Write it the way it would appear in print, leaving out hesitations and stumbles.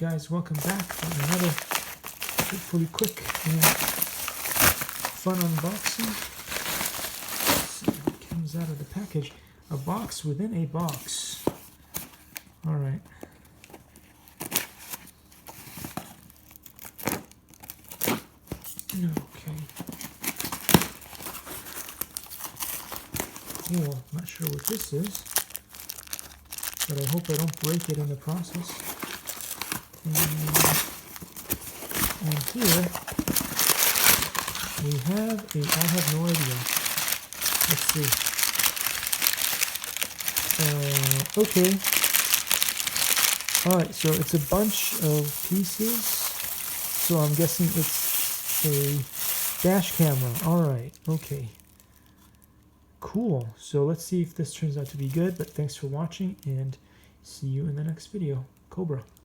Guys, welcome back for another hopefully quick and fun unboxing. Let's see what comes out of the package. A box within a box. Alright. Okay. Cool. Not sure what this is, but I hope I don't break it in the process. And here we have I have no idea. Let's see. Okay. Alright, so it's a bunch of pieces. So I'm guessing it's a dash camera. Alright, okay. Cool. So let's see if this turns out to be good, but thanks for watching and see you in the next video. Cobra.